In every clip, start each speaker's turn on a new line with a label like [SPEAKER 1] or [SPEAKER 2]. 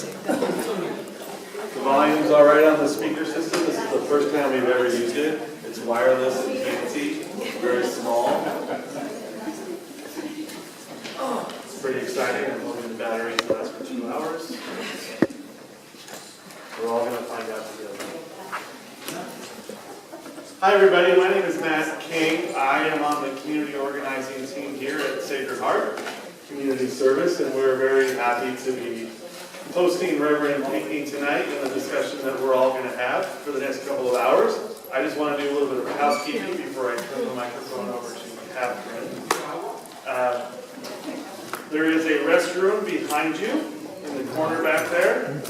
[SPEAKER 1] The volume's all right on the speaker system. This is the first time we've ever used it. It's wireless and fancy, very small. It's pretty exciting. I'm hoping the battery lasts for 2 hours. We're all going to find out together. Hi everybody, my name is Matt King. I am on the community organizing team here at Sacred Heart Community Service, and we're very happy to be hosting Reverend Pinkney tonight in the discussion that we're all going to have for the next couple of hours. I just want to do a little bit of housekeeping before I turn the microphone over to Catherine. There is a restroom behind you in the corner back there.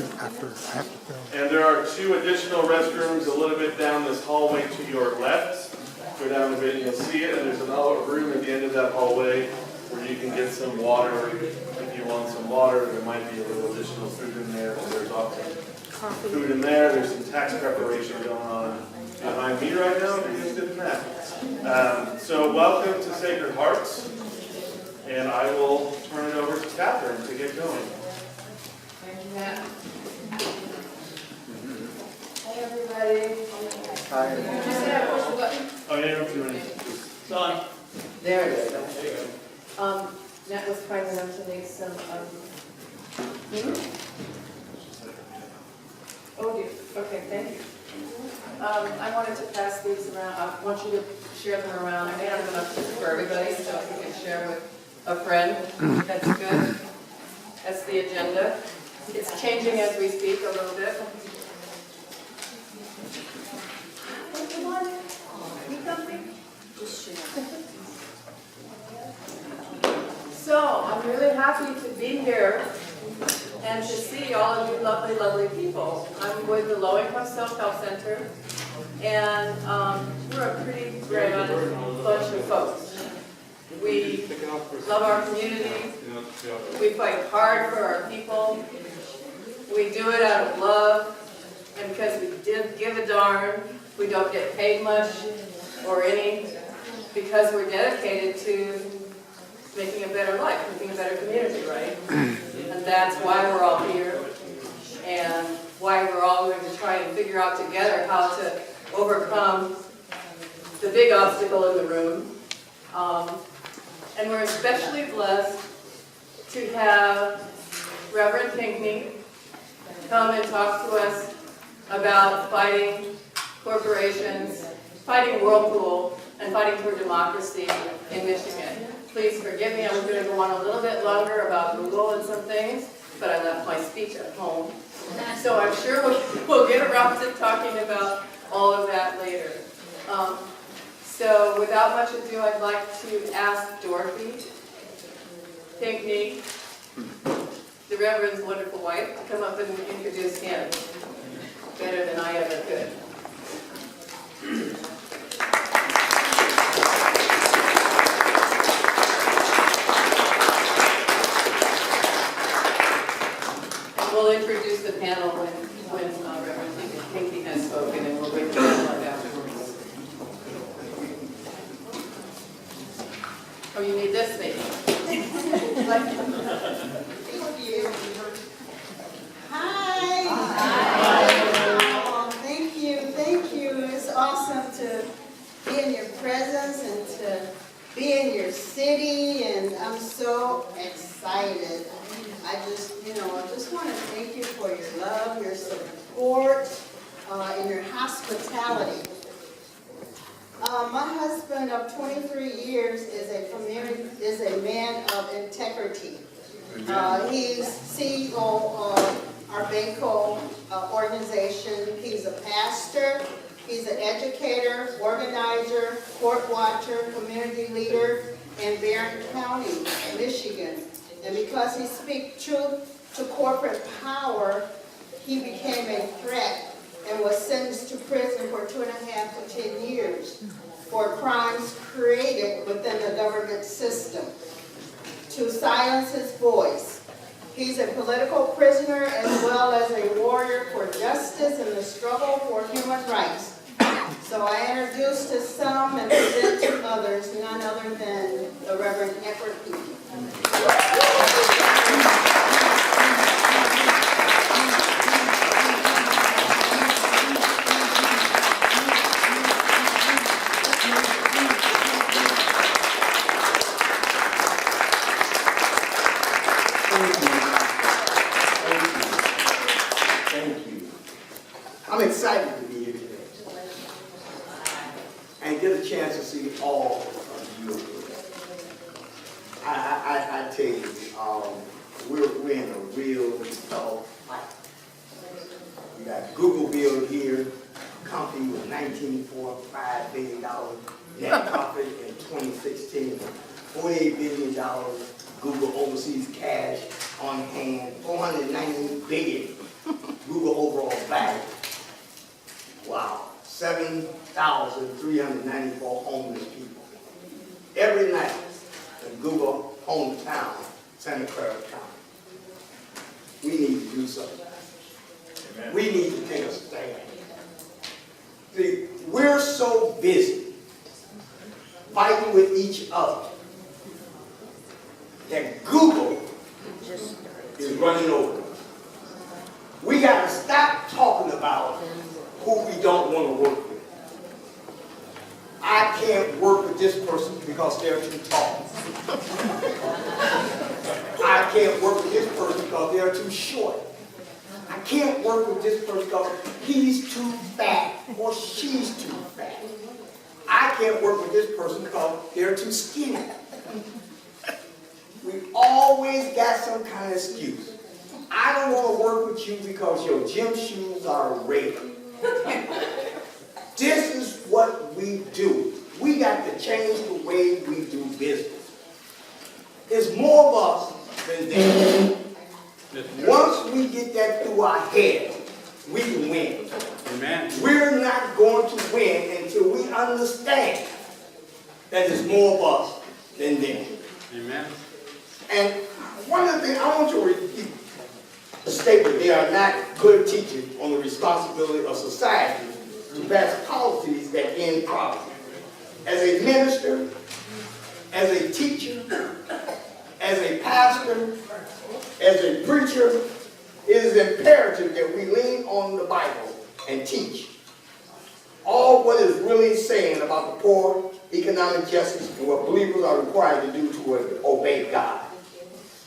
[SPEAKER 1] And there are 2 additional restrooms a little bit down this hallway to your left. Go down a bit and you'll see it. And there's another room at the end of that hallway where you can get some water. If you want some water, there might be a little additional food in there. There's also food in there. There's some tax preparation going on behind me right now. You're interested in that. So welcome to Sacred Hearts. And I will turn it over to Catherine to get going.
[SPEAKER 2] Thank you, Matt. Hey, everybody.
[SPEAKER 1] Hi.
[SPEAKER 2] Did you say I pushed the button?
[SPEAKER 1] Oh, yeah, if you want to. It's on.
[SPEAKER 2] There it is. Matt was kind enough to make some, Oh, dear. Okay, thank you. I wanted to pass these around. I want you to share them around. I may not have enough for everybody, so if you can share with a friend, that's good. That's the agenda. It's changing as we speak a little bit. So, I'm really happy to be here and to see all of you lovely, lovely people. I'm with the Low Income Self-Help Center, and we're a pretty grand bunch of folks. We love our community. We fight hard for our people. We do it out of love, and because we did give a darn, we don't get paid much or any, because we're dedicated to making a better life, making a better community, right? And that's why we're all here, and why we're all going to try and figure out together how to overcome the big obstacle in the room. And we're especially blessed to have Reverend Pinkney come and talk to us about fighting corporations, fighting Whirlpool, and fighting for democracy in Michigan. Please forgive me, I was going to go on a little bit longer about Google and some things, but I left my speech at home. So I'm sure we'll get around to talking about all of that later. So without much ado, I'd like to ask Dorothy Pinkney, the Reverend's wonderful wife, to come up and introduce him better than I ever could. And we'll introduce the panel when Reverend Pinkney has spoken, and we'll wait for that afterwards. Oh, you need this maybe?
[SPEAKER 3] Thank you. Hi. Oh, thank you. It's awesome to be in your presence and to be in your city, and I'm so excited. I just want to thank you for your love, your support, and your hospitality. My husband of 23 years is a man of integrity. He's CEO of our Banco organization. He's a pastor. He's an educator, organizer, court watcher, community leader in Barron County, Michigan. And because he speaks truth to corporate power, he became a threat and was sentenced to prison for 2.5 to 10 years for crimes created within the government system to silence his voice. He's a political prisoner as well as a warrior for justice and the struggle for human rights. So I introduce to some and present to others none other than the Reverend Edward Pinkney.
[SPEAKER 4] I'm excited to be here today and get a chance to see all of you. I tell you, we're in a real tough fight. We got Googleville here, a company with $19.45 billion net profit in 2016, $48 billion Google overseas cash on hand, $490 billion Google overall value. Wow, 7,394 homeless people. Every night in Google hometown, Santa Clara County. We need to do something. Amen. We need to take a stand. See, we're so busy fighting with each other that Google is running over. We got to stop talking about who we don't want to work with. I can't work with this person because they're too tall. I can't work with this person because they're too short. I can't work with this person because he's too fat or she's too fat. I can't work with this person because they're too skinny. We always got some kind of excuse. I don't want to work with you because your gym shoes are red. This is what we do. We got to change the way we do business. There's more of us than them. Once we get that through our head, we can win. Amen. We're not going to win until we understand that there's more of us than them. Amen. And one of the things I want you to repeat the statement, they are not good teachers on the responsibility of society to pass policies that end poverty. As a minister, as a teacher, as a pastor, as a preacher, it is imperative that we lean on the Bible and teach all what is really saying about the poor, economic justice, and what believers are required to do to obey God.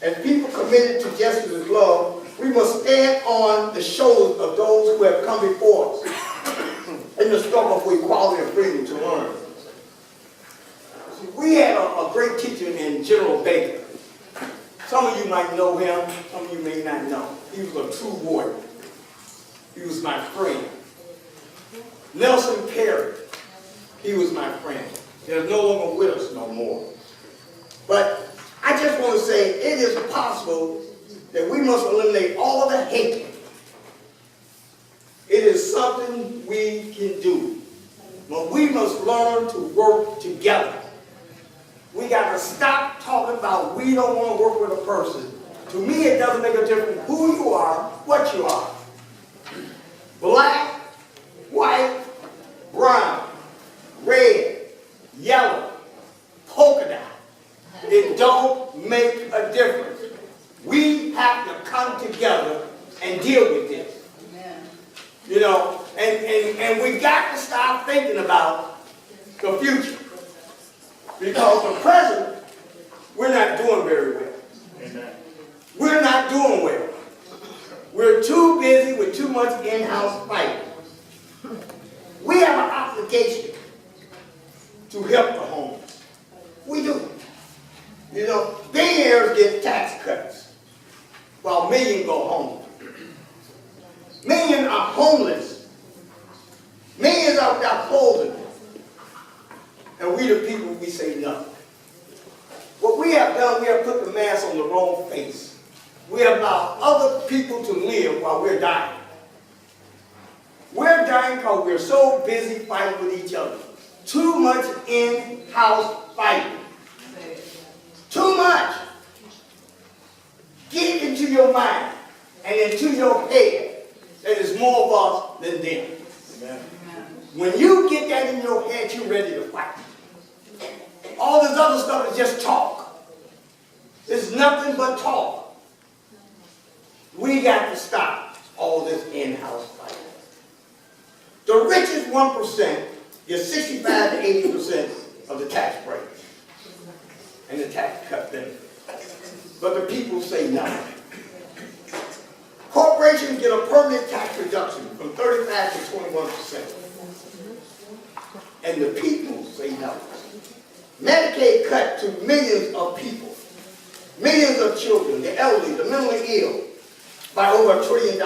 [SPEAKER 4] As people committed to justice and love, we must stand on the shoulders of those who have come before us in the struggle for equality and freedom to learn. We had a great teacher in General Baker. Some of you might know him, some of you may not know. He was a true warrior. He was my friend. Nelson Perry, he was my friend. They're no longer with us no more. But I just want to say it is possible that we must eliminate all of the hate. It is something we can do. But we must learn to work together. We got to stop talking about we don't want to work with a person. To me, it doesn't make a difference who you are, what you are. Black, white, brown, red, yellow, polka dot. It don't make a difference. We have to come together and deal with this. You know, and we got to stop thinking about the future. Because the present, we're not doing very well. Amen. We're not doing well. We're too busy with too much in-house fighting. We have an obligation to help the homeless. We do. You know, billionaires get tax cuts while millions go home. Millions are homeless. Millions are without clothing. And we the people, we say nothing. What we have done, we have put the mask on the wrong face. We have allowed other people to live while we're dying. We're dying because we're so busy fighting with each other. Too much in-house fighting. Too much. Get into your mind and into your head that there's more of us than them. Amen. When you get that in your head, you're ready to fight. All this other stuff is just talk. It's nothing but talk. We got to stop all this in-house fighting. The richest 1% is 65 to 80% of the tax breaks and the tax cut benefits. But the people say nothing. Corporations corporations get a permanent tax reduction from 35 to 21%. And the people say no. Medicaid cut to millions of people, millions of children, the elderly, the mentally ill, by over $1 trillion.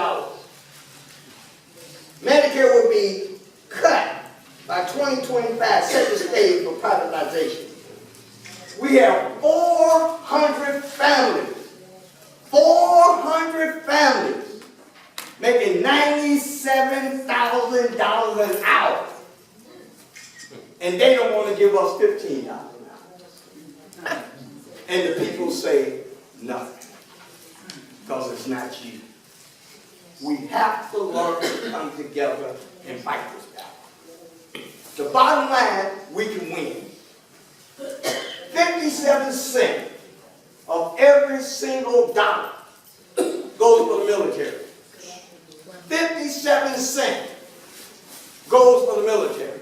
[SPEAKER 4] Medicare will be cut by 2025, set the stage for privatization. We have 400 families making $97,000 an hour. And they don't want to give us $15 an hour. And the people say nothing, because it's not you. We have to learn to come together and fight this battle. The bottom line, we can win. 57 cents of every single dollar goes for the military. 57 cents goes for the military.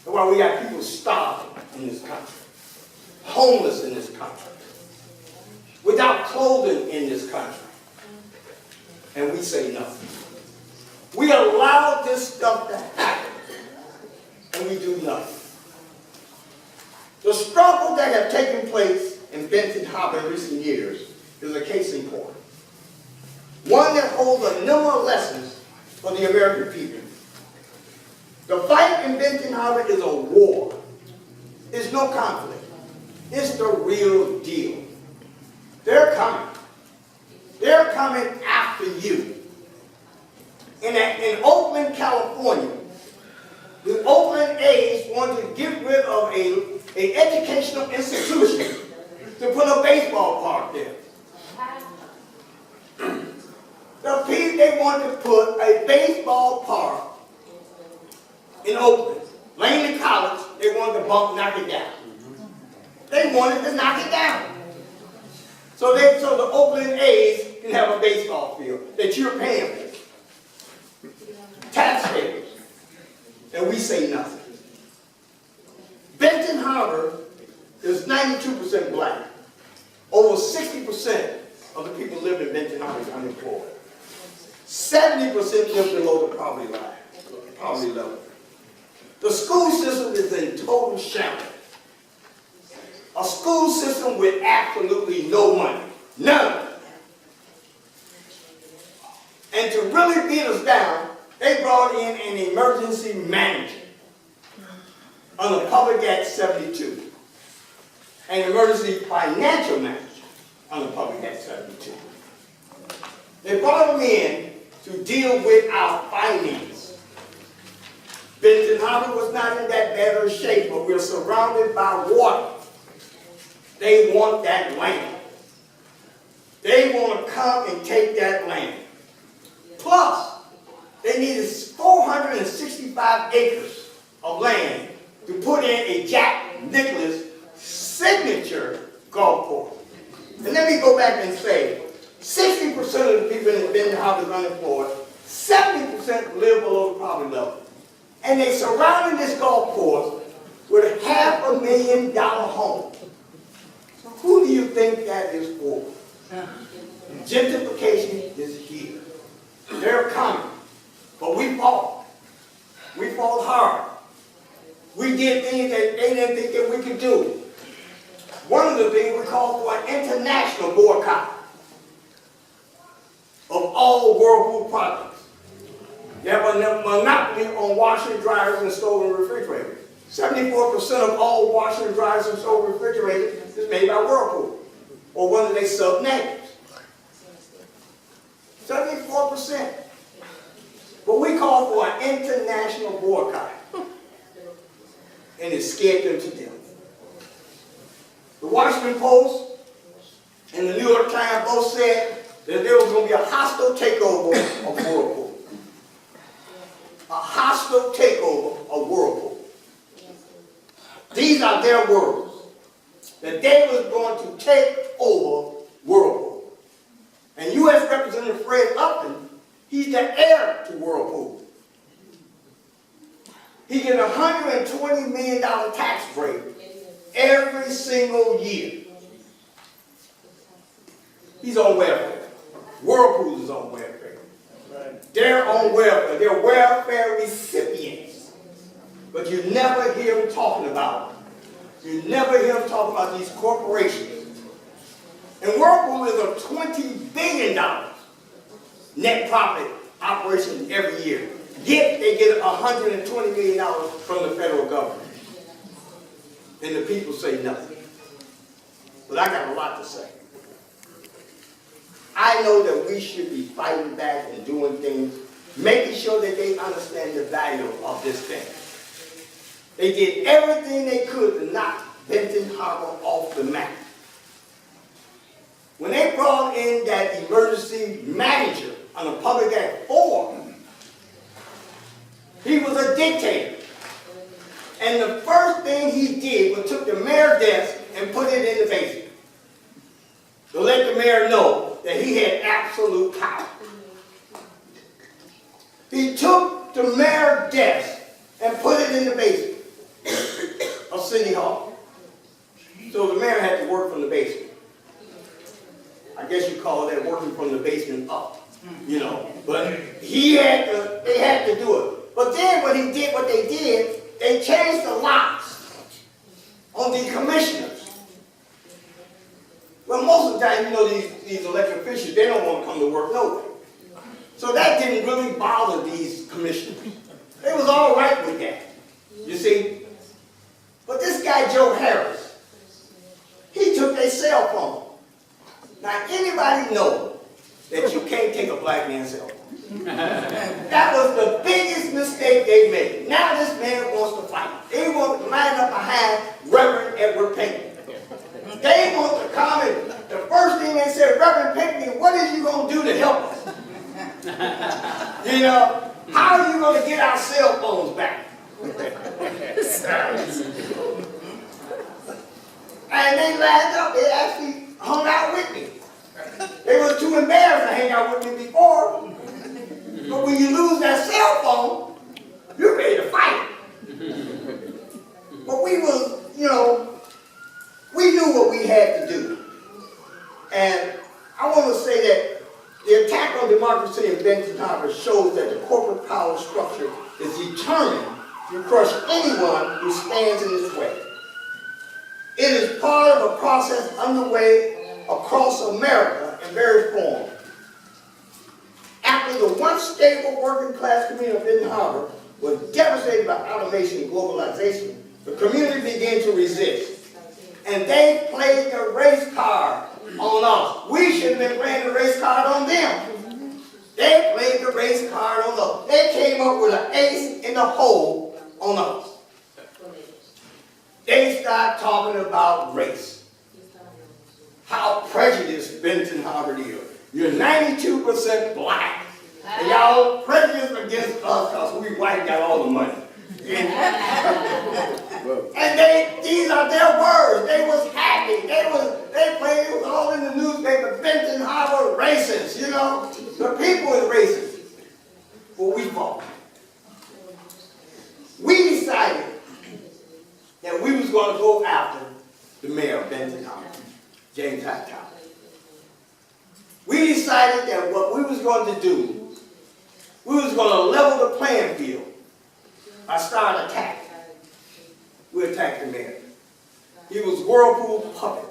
[SPEAKER 4] That's why we got people starving in this country, homeless in this country, without clothing in this country. And we say nothing. We allow this stuff to happen, and we do nothing. The struggle that have taken place in Benton Harbor in recent years is a case in point. One that holds a number of lessons for the American people. The fight in Benton Harbor is a war. It's no conflict. It's the real deal. They're coming. They're coming after you. In Oakland, California, the Oakland A's want to get rid of an educational institution to put a baseball park there. They want to put a baseball park in Oakland. Langley College, they wanted to knock it down. They wanted to knock it down. So the Oakland A's can have a baseball field that you're paying for. Taxpayers. And we say nothing. Benton Harbor is 92% black. Over 60% of the people living in Benton Harbor is unemployed. 70% live below the poverty line, poverty level. The school system is in total shambles. A school system with absolutely no money. None. And to really beat us down, they brought in an emergency manager under Public Act 72. An emergency financial manager under Public Act 72. They brought him in to deal with our finance. Benton Harbor was not in that bad of a shape, but we're surrounded by water. They want that land. They want to come and take that land. Plus, they needed 465 acres of land to put in a Jack Nicklaus signature golf course. And let me go back and say, 60% of the people in Benton Harbor is unemployed, 70% live below the poverty level. And they surrounded this golf course with a $500,000 home. So who do you think that is for? Gentrification is here. They're coming. But we fought. We fought hard. We did things that they didn't think that we could do. One of the things we called for an international boycott of all Whirlpool products. They have a monopoly on washer dryers and stolen refrigerators. 74% of all washer dryers and stolen refrigerators is made by Whirlpool or one of their sub-names. 74%. But we called for an international boycott. And it scared them to death. The Washington Post and the New York Times both said that there was going to be a hostile takeover of Whirlpool. A hostile takeover of Whirlpool. These are their words. That they was going to take over Whirlpool. And U.S. Representative Fred Upton, he's the heir to Whirlpool. He gets a $120 million tax break every single year. He's on welfare. Whirlpool is on welfare.
[SPEAKER 1] Right.
[SPEAKER 4] They're on welfare. They're welfare recipients. But you never hear them talking about it. You never hear them talking about these corporations. And Whirlpool is a $20 billion net profit operation every year. Yet they get $120 million from the federal government. And the people say nothing. But I got a lot to say. I know that we should be fighting back and doing things, making sure that they understand the value of this thing. They did everything they could to knock Benton Harbor off the map. When they brought in that emergency manager on a Public Act 4, he was a dictator. And the first thing he did was took the mayor's desk and put it in the basement to let the mayor know that he had absolute power. He took the mayor's desk and put it in the basement of City Hall. So the mayor had to work from the basement. I guess you call that working from the basement up, you know. But they had to do it. But then what they did, they changed the locks on the commissioners. Well, most of the time, you know, these elected officials, they don't want to come to work no way. So that didn't really bother these commissioners. They was all right with that, you see. But this guy, Joe Harris, he took their cell phone. Now, anybody know that you can't take a black man's cell phone? That was the biggest mistake they made. Now this man wants to fight. They want to line up behind Reverend Edward Pinkney. They want to come and the first thing they said, Reverend Pinkney, what is you going to do to help us? You know, how are you going to get our cell phones back? And they lined up. They actually hung out with me. They were too embarrassed to hang out with me before. But when you lose that cell phone, you're ready to fight. But we was, you know, we knew what we had to do. And I want to say that the attack on democracy in Benton Harbor shows that the corporate power structure is determined to crush anyone who stands in its way. It is part of a process underway across America in various forms. After the once stable working class community of Benton Harbor was devastated by automation and globalization, the community began to resist. And they played the race card on us. We should have been playing the race card on them. They played the race card on us. They came up with an ace in the hole on us. They started talking about race. How prejudiced Benton Harbor is. You're 92% black. And y'all prejudiced against us because we white got all the money. And these are their words. They was happy. They played, it was all in the newspaper, Benton Harbor racist, you know. The people is racist. But we fought. We decided that we was going to go after the mayor of Benton Harbor, James Hightower. We decided that what we was going to do, we was going to level the playing field by starting an attack. We attacked the mayor. He was Whirlpool puppet.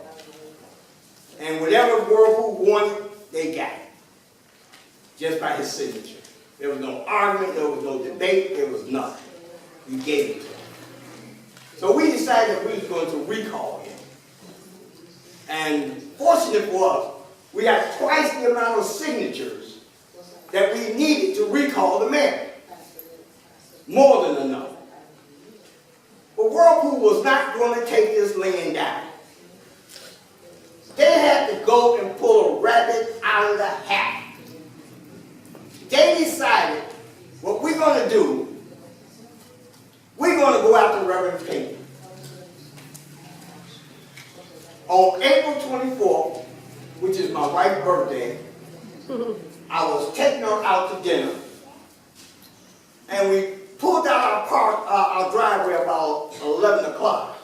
[SPEAKER 4] And whatever Whirlpool wanted, they got it. Just by his signature. There was no argument, there was no debate, there was nothing. We gave it to him. So we decided that we was going to recall him. And fortunate for us, we got twice the amount of signatures that we needed to recall the mayor. More than enough. But Whirlpool was not going to take this laying down. They had to go and pull a rabbit out of the hat. They decided what we're going to do, we're going to go after Reverend Pinkney. On April 24th, which is my wife's birthday, I was taking her out to dinner. And we pulled out our driveway about 11 o'clock.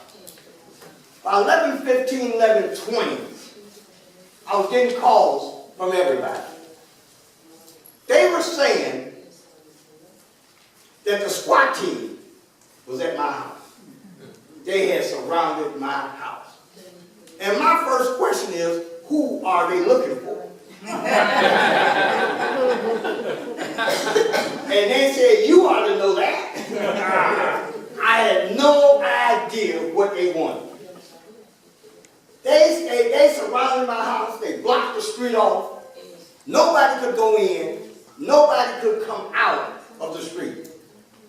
[SPEAKER 4] By 11:15, 11:20, I was getting calls from everybody. SWAT team was at my house. They had surrounded my house. And my first question is, who are they looking for? And they said, you ought to know that. I had no idea what they wanted. They surrounded my house. They blocked the street off. Nobody could go in. Nobody could come out of the street.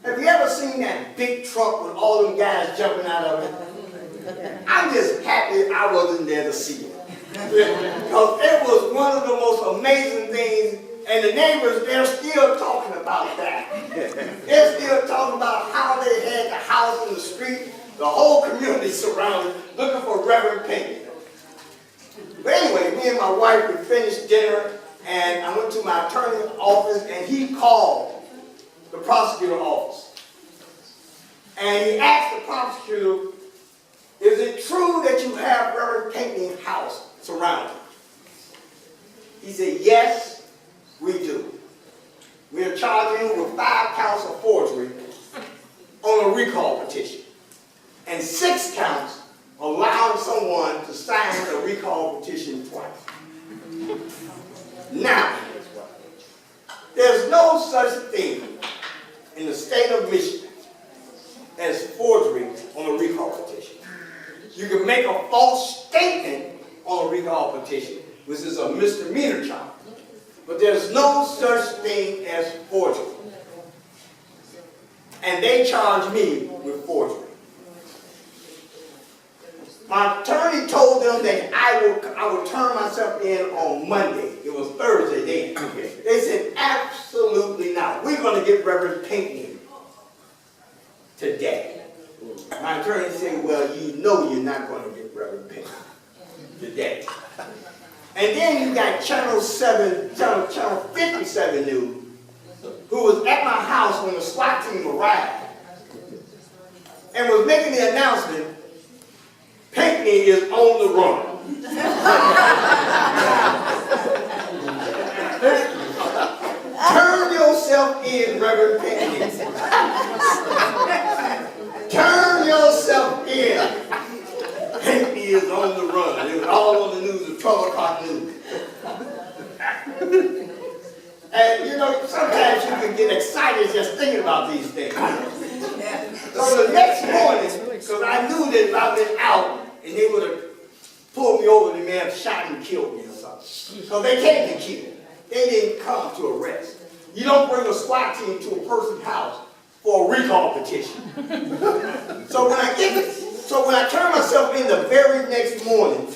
[SPEAKER 4] Have you ever seen that big truck with all them guys jumping out of it? I'm just happy I wasn't there to see it. Because it was one of the most amazing things, and the neighbors, they're still talking about that. They're still talking about how they had the house in the street, the whole community surrounded, looking for Reverend Pinkney. But anyway, me and my wife, we finished dinner, and I went to my attorney's office, and he called the prosecutor's office. And he asked the prosecutor, is it true that you have Reverend Pinkney's house surrounded? He said, yes, we do. We are charging him with 5 counts of forgery on a recall petition and 6 counts allowing someone to sign a recall petition twice. Now, there's no such thing in the state of Michigan as forgery on a recall petition. You can make a false statement on a recall petition, which is a misdemeanor charge. But there's no such thing as forgery. And they charged me with forgery. My attorney told them that I would turn myself in on Monday. It was Thursday then. They said, absolutely not. We're going to get Reverend Pinkney today. My attorney said, well, you know you're not going to get Reverend Pinkney today. And then you got Channel 57 News, who was at my house when the SWAT team arrived and was making the announcement, Pinkney is on the run. Turn yourself in, Reverend Pinkney. Turn yourself in. Pinkney is on the run. It was all on the news, the 12 o'clock news. And you know, sometimes you can get excited just thinking about these things. So the next morning, because I knew that I'd been out and they would have pulled me over, they may have shot and killed me or something. So they came to kill. They didn't come to arrest. You don't bring a SWAT team to a person's house for a recall petition. So when I turn myself in the very next morning,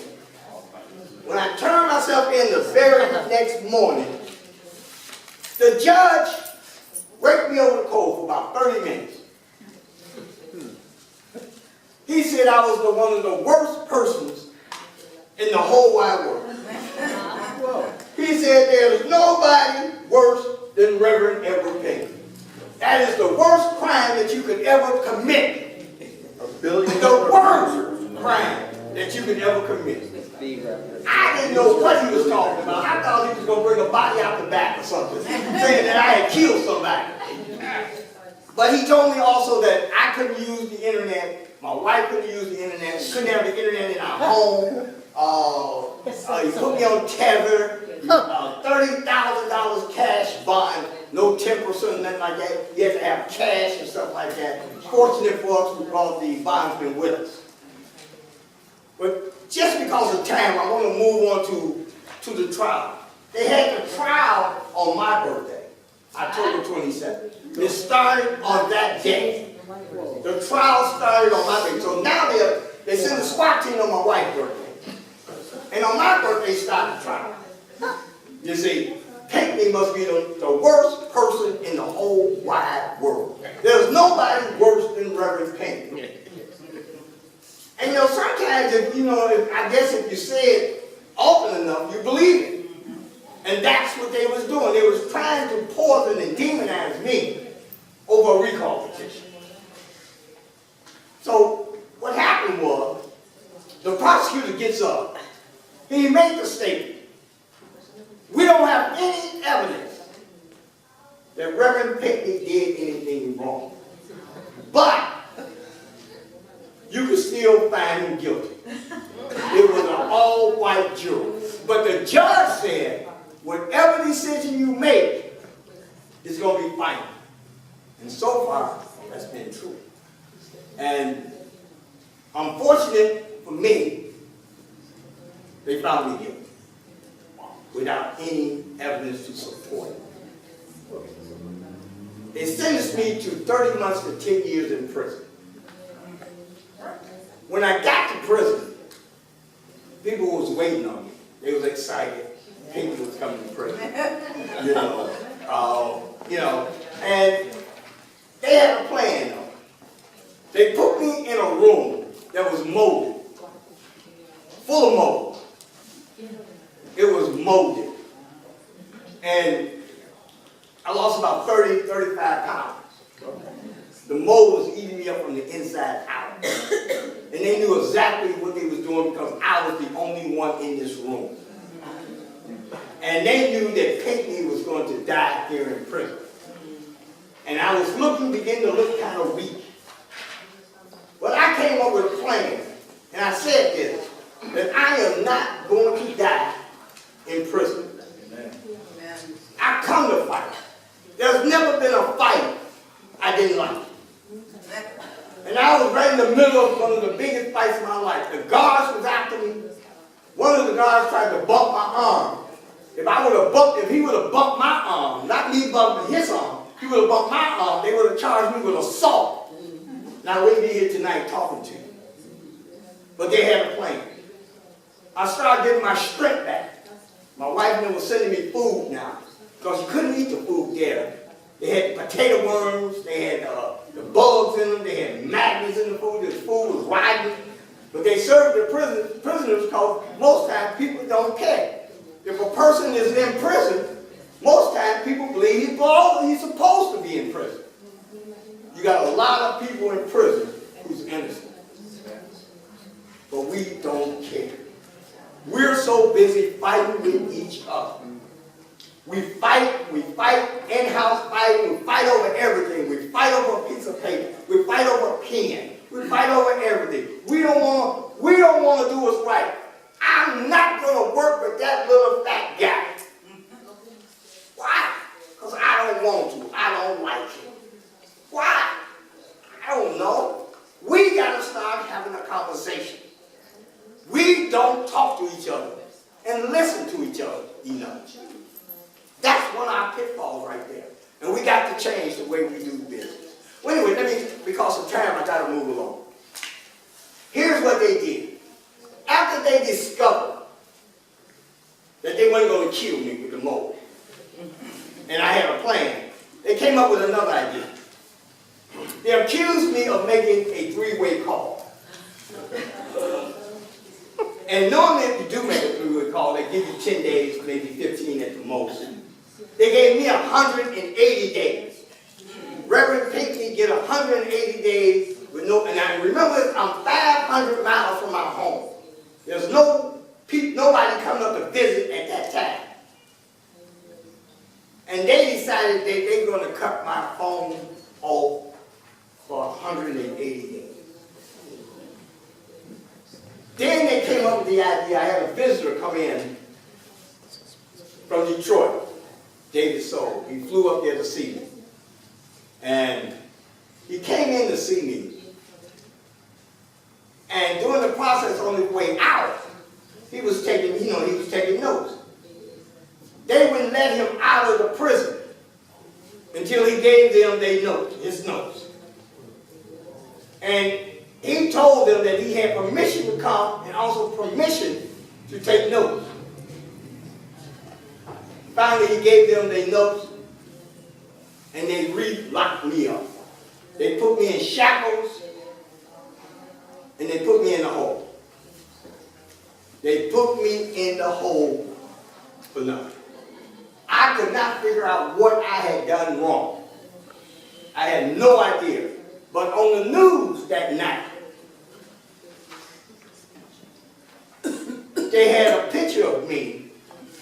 [SPEAKER 4] the judge raked me over the coals for about 30 minutes. He said I was one of the worst persons in the whole wide world. He said there's nobody worse than Reverend Edward Pinkney. That is the worst crime that you could ever commit. The worst crime that you could ever commit. I didn't know what he was talking about. I thought he was going to bring a body out the back or something, saying that I had killed somebody. But he told me also that I couldn't use the internet. My wife couldn't use the internet. We couldn't have the internet in our home. He put me on tether. $30,000 cash bond. No 10% or nothing like that. You have to have cash and stuff like that. Fortunate for us because the bond's been with us. But just because of time, I want to move on to the trial. They had the trial on my birthday, October 27th. It started on that day. The trial started on my birthday. So now they send the SWAT team on my wife's birthday. And on my birthday started the trial. You see, Pinkney must be the worst person in the whole wide world. There's nobody worse than Reverend Pinkney. And you know, sometimes I guess if you say it often enough, you believe it. And that's what they was doing. They was trying to poison and demonize me over a recall petition. So what happened was, the prosecutor gets up. He made the statement. We don't have any evidence that Reverend Pinkney did anything wrong. But you could still find him guilty. It was an all-white jury. But the judge said, whatever decision you make is going to be final. And so far, that's been true. And unfortunate for me, they found me guilty without any evidence to support it. They sentenced me to 30 months to 10 years in prison. When I got to prison, people was waiting on me. They was excited. Pinkney was coming to prison. And they had a plan though. They put me in a room that was molded, full of mold. It was molded. And I lost about 30, 35 pounds. The mold was eating me up from the inside out. And they knew exactly what they was doing because I was the only one in this room. And they knew that Pinkney was going to die here in prison. And I was beginning to look kind of weak. But I came up with a plan. And I said this, that I am not going to die in prison. Amen. I come to fight. There's never been a fight I didn't like. And I was right in the middle of one of the biggest fights of my life. The guards was after me. One of the guards tried to bump my arm. If he would have bumped my arm, not me bumping his arm, he would have bumped my arm, they would have charged me with assault. And I wouldn't be here tonight talking to you. But they had a plan. I started getting my strength back. My wife was sending me food now, because you couldn't eat the food there. They had potato worms, they had the bugs in them, they had maggots in the food, the food was rotten. But they served the prisoners because most times people don't care. If a person is in prison, most times people believe he's supposed to be in prison. You got a lot of people in prison who's innocent. But we don't care. We're so busy fighting with each other. We fight in-house fighting, we fight over everything. We fight over a piece of paper. We fight over a pen. We fight over everything. We don't want to do what's right. I'm not going to work with that little fat guy. Why? Because I don't want to. I don't like him. Why? I don't know. We got to start having a conversation. We don't talk to each other and listen to each other enough. That's one of our pitfalls right there. And we got to change the way we do business. Well, anyway, because of time, I got to move along. Here's what they did. After they discovered that they weren't going to kill me with the mold, and I had a plan, they came up with another idea. They accused me of making a three-way call. And normally if you do make a three-way call, they give you 10 days, maybe 15 at the most. They gave me 180 days. Reverend Pinkney get 180 days with no, and I remember I'm 500 miles from my home. There's nobody coming up to visit at that time. And they decided that they were going to cut my phone off for 180 days. Then they came up with the idea, I had a visitor come in from Detroit, David Soul. He flew up there to see me. And he came in to see me. And during the process on his way out, he was taking notes. They wouldn't let him out of the prison until he gave them his notes. And he told them that he had permission to come and also permission to take notes. Finally, he gave them their notes and they re-locked me up. They put me in shackles and they put me in the hole. They put me in the hole for nothing. I could not figure out what I had done wrong. I had no idea. But on the news that night, they had a picture of me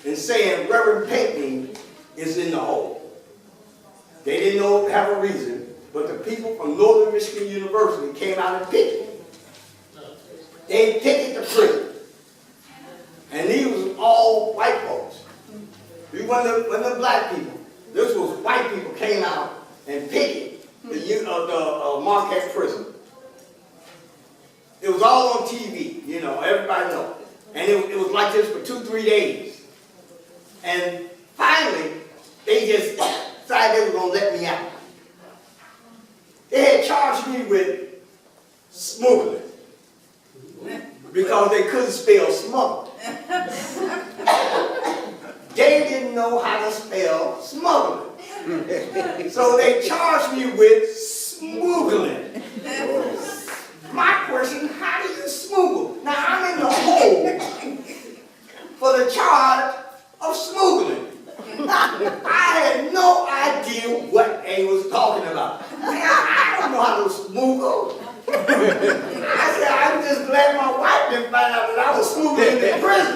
[SPEAKER 4] and saying Reverend Pinkney is in the hole. They didn't have a reason, but the people from Northern Michigan University came out and picked him. They picked the prison. And these was all white folks. We wasn't the black people. This was white people came out and picked the Marquette prison. It was all on TV, you know, everybody knows. And it was like this for 2-3 days. And finally, they just decided they were going to let me out. They had charged me with smuggling because they couldn't spell smuggle. They didn't know how to spell smuggling. So they charged me with smuggling. My question, how do you smuggle? Now I'm in the hole for the charge of smuggling. I had no idea what they was talking about. I don't know how to smuggle. I said, I'm just glad my wife didn't find out that I was smuggling in prison.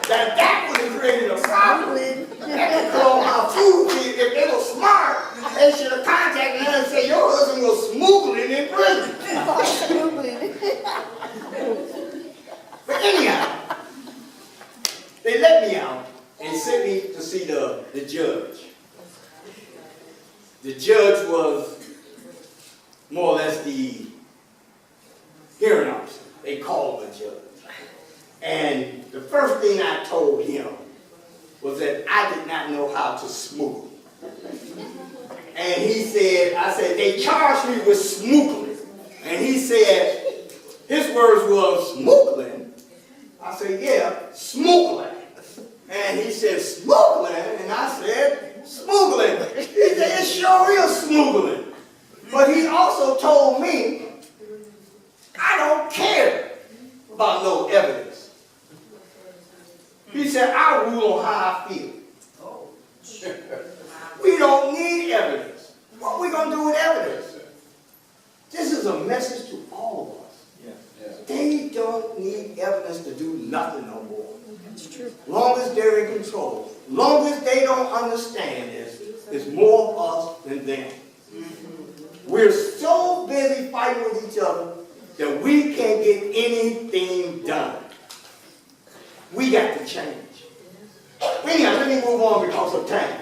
[SPEAKER 4] That would have created a problem. That could call my food. If they were smart, they should have contacted her and said, your husband was smuggling in prison. But anyhow, they let me out and sent me to see the judge. The judge was more or less the hearing officer. They called the judge. And the first thing I told him was that I did not know how to smuggle. And he said, I said, they charged me with smuggling. And he said, his words was smuggling. I said, yeah, smuggling. And he said, smuggling? And I said, smuggling. He said, it sure is smuggling. But he also told me, I don't care about no evidence. He said, I rule on how I feel. We don't need evidence. What are we going to do with evidence? This is a message to all of us. They don't need evidence to do nothing no more. That's true. Long as they're in control, long as they don't understand this, it's more us than them. We're so busy fighting with each other that we can't get anything done. We got to change. Anyhow, let me move on because of time.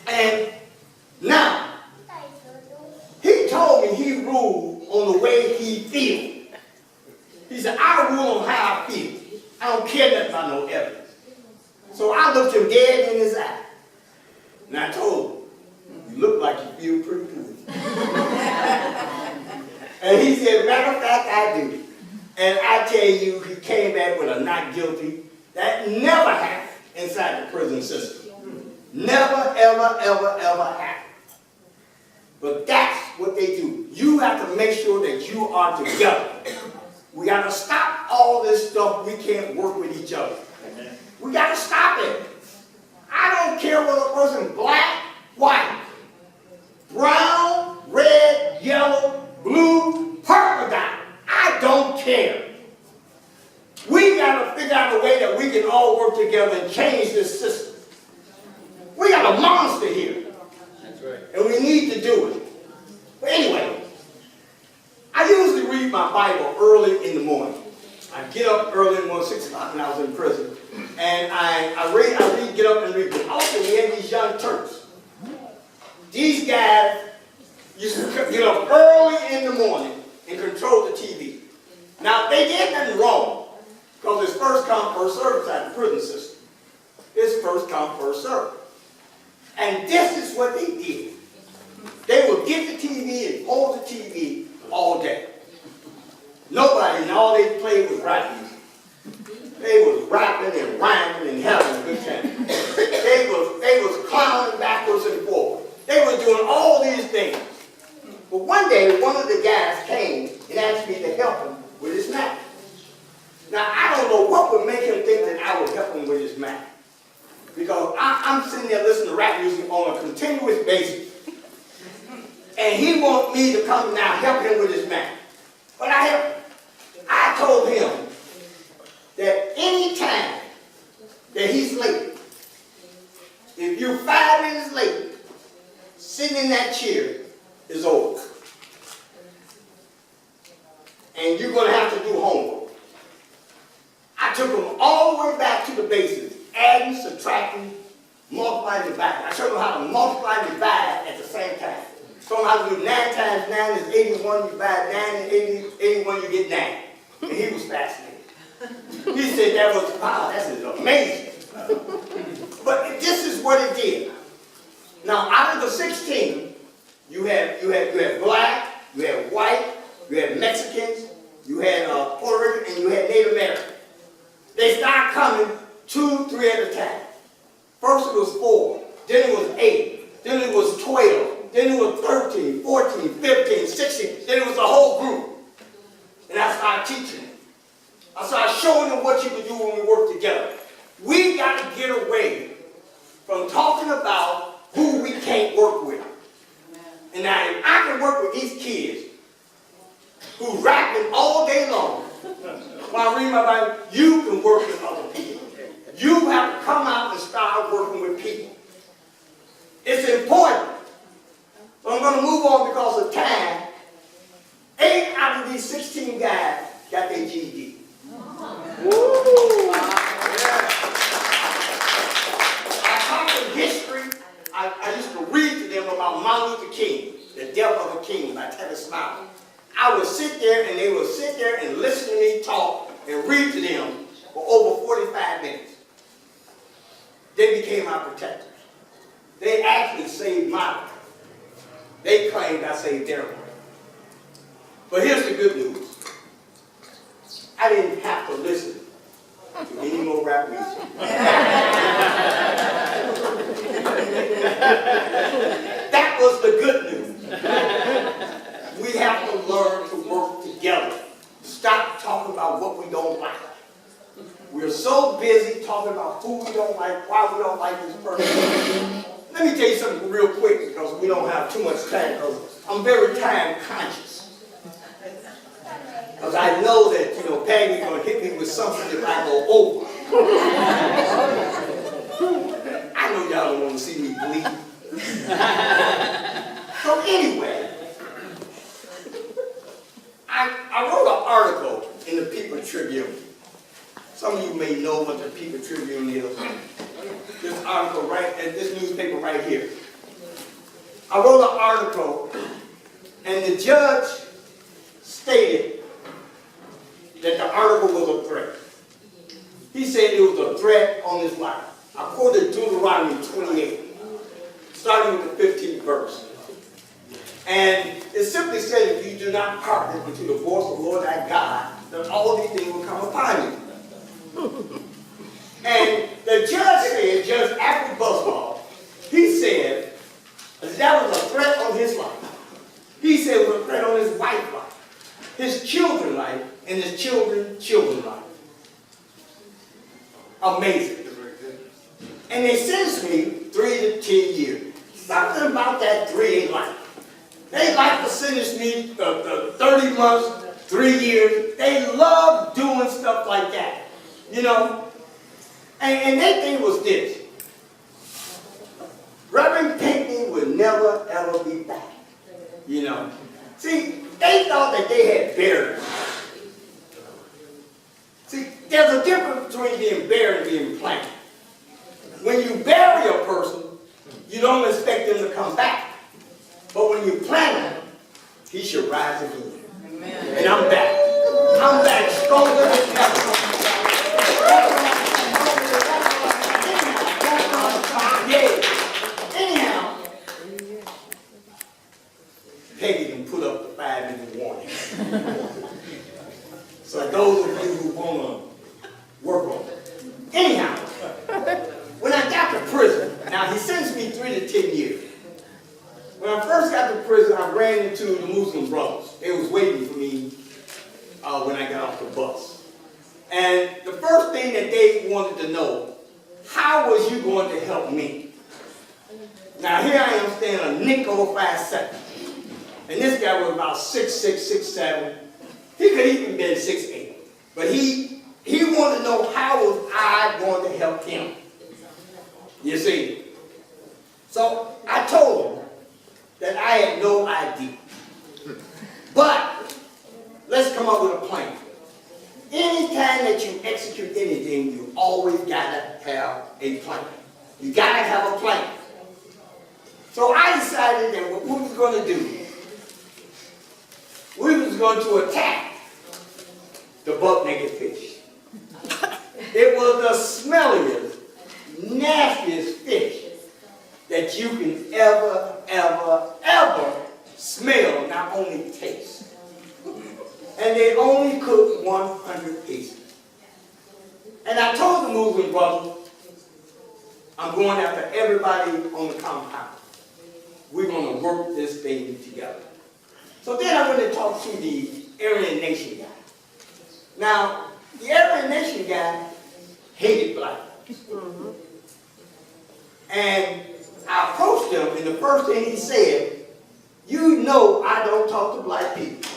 [SPEAKER 4] And now, he told me he ruled on the way he feels. He said, I rule on how I feel. I don't care nothing about no evidence. So I looked him dead in his eye. And I told him, you look like you feel pretty good. And he said, matter of fact, I do. And I tell you, he came back with a not guilty. That never happened inside the prison system. Never, ever, ever, ever happened. But that's what they do. You have to make sure that you are together. We got to stop all this stuff. We can't work with each other. We got to stop it. I don't care whether a person black, white, brown, red, yellow, blue, purple dot. I don't care. We got to figure out a way that we can all work together and change this system. We got a monster here. That's right. And we need to do it. But anyway, I usually read my Bible early in the morning. I get up early in the morning, 6 o'clock when I was in prison. And I read, get up and read. But also we had these young Turks. These guys used to get up early in the morning and control the TV. Now, they did nothing wrong, because it's first come, first served inside the prison system. It's first come, first served. And this is what they did. They would get the TV and hold the TV all day. Nobody, and all they played was rap music. They was rapping and rhyming and having a good time. They was clowning backwards and forward. They were doing all these things. But one day, one of the guys came and asked me to help him with his Mac. Now, I don't know what would make him think that I would help him with his Mac. Because I'm sitting there listening to rap music on a continuous basis. And he wants me to come now help him with his Mac. But I told him that any time that he's late, if you're 5 minutes late, sitting in that chair, is over. And you're going to have to do homework. I took them all the way back to the basics, adding, subtracting, multiplying, dividing. I showed them how to multiply and divide at the same time. Showed them how to do 9 times 9 is 81, you divide 9 and 81, you get 9. And he was fascinated. He said that was, wow, that's amazing. But this is what it did. Now, out of the 16, you had black, you had white, you had Mexicans, you had Puerto Rican, and you had Native American. They started coming 2, 3 at a time. First it was 4, then it was 8, then it was 12, then it was 13, 14, 15, 16, then it was the whole group. And I started teaching them. I started showing them what you could do when we work together. We got to get away from talking about who we can't work with. And now if I can work with these kids who rapping all day long while I read my Bible, you can work with other people. You have to come out and start working with people. It's important. So I'm going to move on because of time. 8 out of these 16 guys got their GED. Woo! I taught them history. I used to read to them about Martin Luther King, The Death of a King by Teddy Smiley. I would sit there and they would sit there and listen to me talk and read to them for over 45 minutes. They became my protectors. They actually saved my life. They claimed I saved their life. But here's the good news. I didn't have to listen to any more rap music. That was the good news. We have to learn to work together. Stop talking about what we don't like. We're so busy talking about who we don't like, why we don't like this person. Let me tell you something real quick because we don't have too much time. I'm very time conscious. Because I know that, Peggy's going to hit me with something if I go over. I know y'all don't want to see me bleed. So anyway, I wrote an article in the People Tribune. Some of you may know what the People Tribune is. This article this newspaper right here. I wrote an article, and the judge stated that the article was a threat. He said it was a threat on his life. I quoted Deuteronomy 28, starting with the 15th verse. And it simply said, if you do not hearken unto the voice of the Lord thy God, then all these things will come upon you. And the judge said, Judge Apple Busball, he said that was a threat on his life. He said it was a threat on his wife's life, his children's life, and his children's life. Amazing. And they sentenced me 3 to 10 years. Something about that 3 ain't like. They like to sentence me 30 months, 3 years. They love doing stuff like that. And they think it was this. Reverend Pinkney would never, ever be back. See, they thought that they had buried him. See, there's a difference between being buried and being planted. When you bury a person, you don't expect them to come back. But when you plant him, he should rise again. Amen. And I'm back. I'm back stronger than ever. Anyhow, Peggy can put up the 5-minute warning. So those of you who want to work on it. Anyhow, when I got to prison, now he sentenced me 3 to 10 years. When I first got to prison, I ran into the Muslim brothers. They was waiting for me when I got off the bus. And the first thing that they wanted to know, how was you going to help me? Now here I am standing a nick over 5'7". And this guy was about 6'6", 6'7". He could even been 6'8". But he wanted to know how was I going to help him. You see. So I told him that I had no idea. decided that what we was going to do, we was going to attack the buck-naked fish. It was the smelliest, nastiest fish that you can ever, ever, ever smell, not only taste. And they only cooked 100 pieces. And I told the moving brother, I'm going after everybody on the compound. We're going to work this thing together. So then I went to talk to the Aryan Nation guy. Now, the Aryan Nation guy hated black folks. And I approached him, and the first thing he said, you know I don't talk to black people.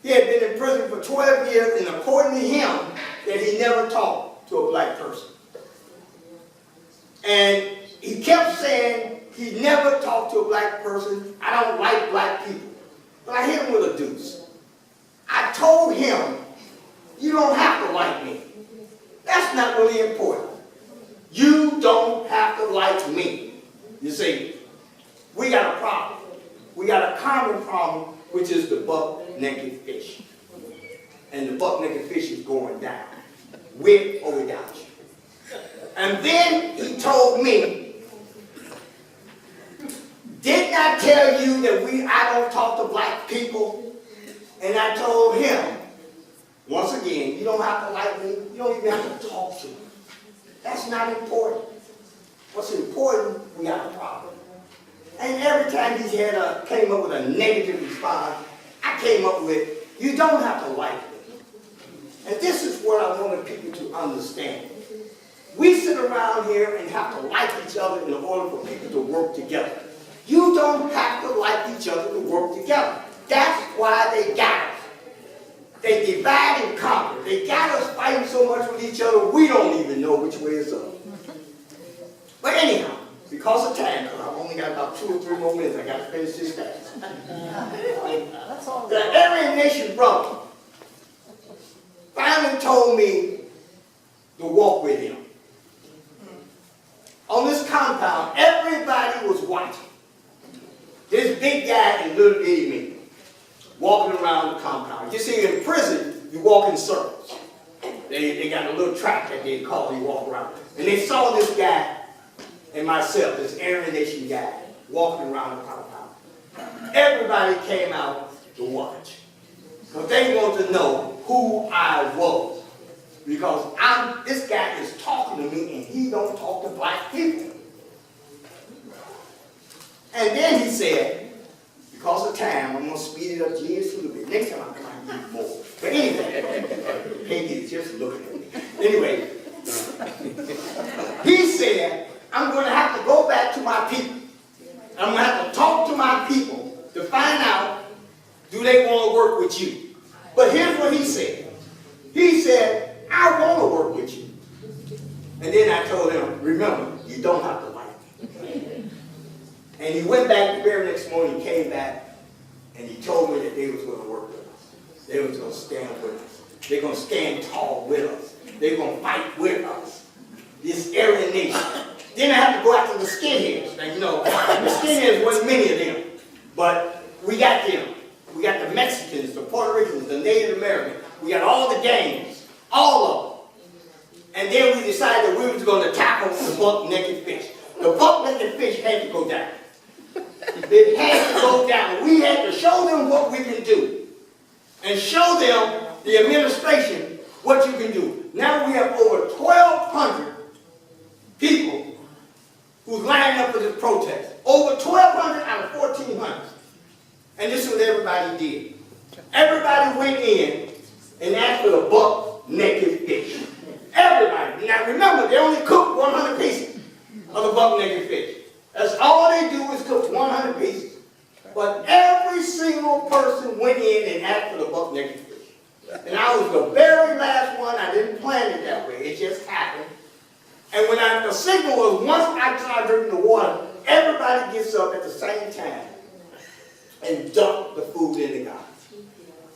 [SPEAKER 4] He had been in prison for 12 years, and according to him, that he never talked to a black person. And he kept saying he never talked to a black person. I don't like black people. But I hit him with a deuce. I told him, you don't have to like me. That's not really important. You don't have to like me. You see, we got a problem. We got a common problem, which is the buck-naked fish. And the buck-naked fish is going down, with or without you. And then he told me, didn't I tell you that I don't talk to black people? And I told him, once again, you don't have to like me. You don't even have to talk to me. That's not important. What's important, we got a problem. And every time he came up with a negative response, I came up with, you don't have to like me. And this is what I wanted people to understand. We sit around here and have to like each other in order for people to work together. You don't have to like each other to work together. That's why they got us. They divide and conquer. They got us fighting so much with each other, we don't even know which way is up. But anyhow, because of time, because I've only got about 2 or 3 more minutes, I got to finish this fast. The Aryan Nation brother finally told me to walk with him. On this compound, everybody was watching. This big guy and little bitty me walking around the compound. You see, in prison, you walk in circles. They got a little track that they call you walk around. And they saw this guy and myself, this Aryan Nation guy, walking around the compound. Everybody came out to watch. Because they wanted to know who I was. Because this guy is talking to me and he don't talk to black people. And then he said, because of time, I'm going to speed it up just a little bit. Next time I'm going to give more. But anyway, Peggy's just looking at me. Anyway, he said, I'm going to have to go back to my people. I'm going to have to talk to my people to find out, do they want to work with you? But here's what he said. He said, I want to work with you. And then I told him, remember, you don't have to like me. And he went back the very next morning, he came back, and he told me that they was going to work with us. They was going to stand with us. They're going to stand tall with us. They're going to fight with us. This Aryan Nation. Then I have to go after the skinheads. Now, you know, the skinheads wasn't many of them, but we got them. We got the Mexicans, the Puerto Ricans, the Native Americans. We got all the gangs, all of them. And then we decided that we was going to tackle the buck-naked fish. The buck-naked fish had to go down. It had to go down. We had to show them what we can do. And show them, the administration, what you can do. Now we have over 1,200 people who's lining up for this protest. Over 1,200 out of 1,400. And this is what everybody did. Everybody went in and asked for the buck-naked fish. Everybody. Now remember, they only cook 100 pieces of the buck-naked fish. That's all they do is cook 100 pieces. But every single person went in and asked for the buck-naked fish. And I was the very last one. I didn't plan it that way. It just happened. And when the signal was, once I started drinking the water, everybody gets up at the same time and dump the food in the garbage.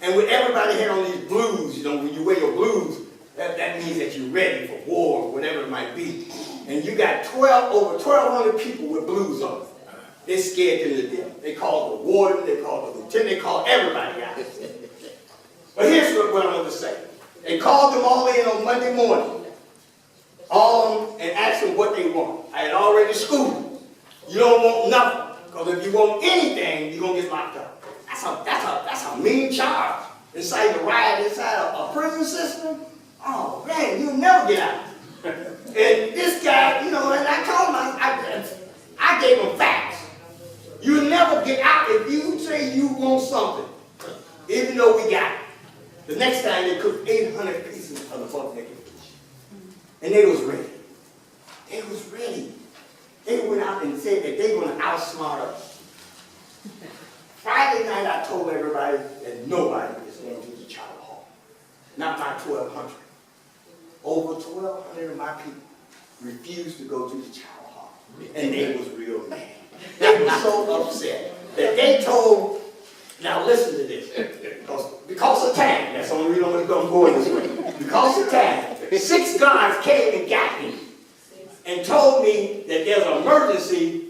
[SPEAKER 4] And when everybody had on these blues, you know, when you wear your blues, that means that you're ready for war or whatever it might be. And you got over 1,200 people with blues on. They scared them to death. They called the warden, they called the lieutenant, they called everybody out. But here's what I want to say. They called them all in on Monday morning, all of them, and asked them what they want. I had already schooled them. You don't want nothing, because if you want anything, you're going to get locked up. That's a mean charge. Inside the riot, inside a prison system, oh man, you'll never get out. And this guy, you know, and I told him, I gave him facts. You'll never get out if you say you want something, even though we got it. The next time they cooked 800 pieces of the buck naked fish. And they was ready. They was ready. They went out and said that they were going to outsmart us. Friday night I told everybody that nobody is going to the Charter Hall. Not my 1,200. Over 1,200 of my people refused to go to the Charter Hall. And they was real mad. They were so upset that they told, now listen to this, because of time, that's the only reason I'm going this way. Because of time, 6 guards came and got me and told me that there's an emergency,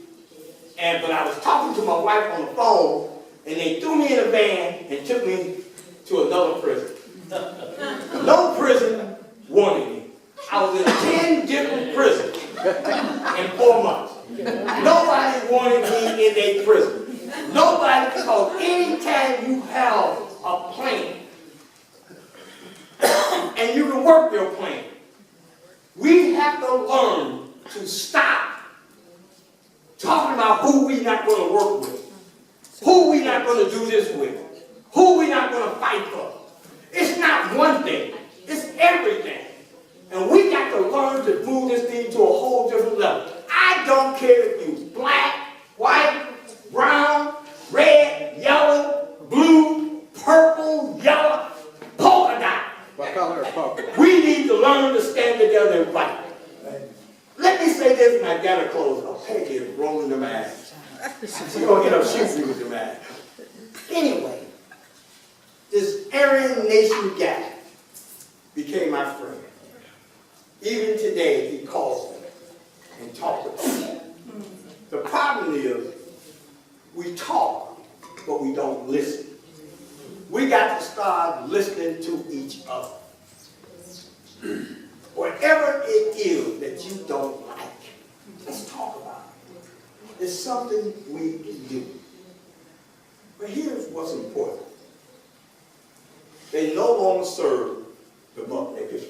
[SPEAKER 4] but I was talking to my wife on the phone, and they threw me in a van and took me to another prison. No prison wanted me. I was in 10 different prisons in 4 months. Nobody wanted me in a prison. Nobody, because anytime you have a plan, and you can work your plan, we have to learn to stop talking about who we're not going to work with, who we're not going to do this with, who we're not going to fight for. It's not one thing, it's everything. And we got to learn to move this thing to a whole different level. I don't care if you're black, white, brown, red, yellow, blue, purple, yellow, polka dot.
[SPEAKER 5] What color is polka dot?
[SPEAKER 4] We need to learn to stand together and fight. Let me say this, and I gotta close. Oh, Peggy is rolling them eyes. She's gonna get up shooting me with them eyes. Anyway, this Aryan Nation guy became my friend. Even today, he calls me and talks about me. The problem is, we talk, but we don't listen. We got to start listening to each other. Whatever it is that you don't like, let's talk about it. It's something we can do. But here's what's important. They no longer serve the buck naked fish.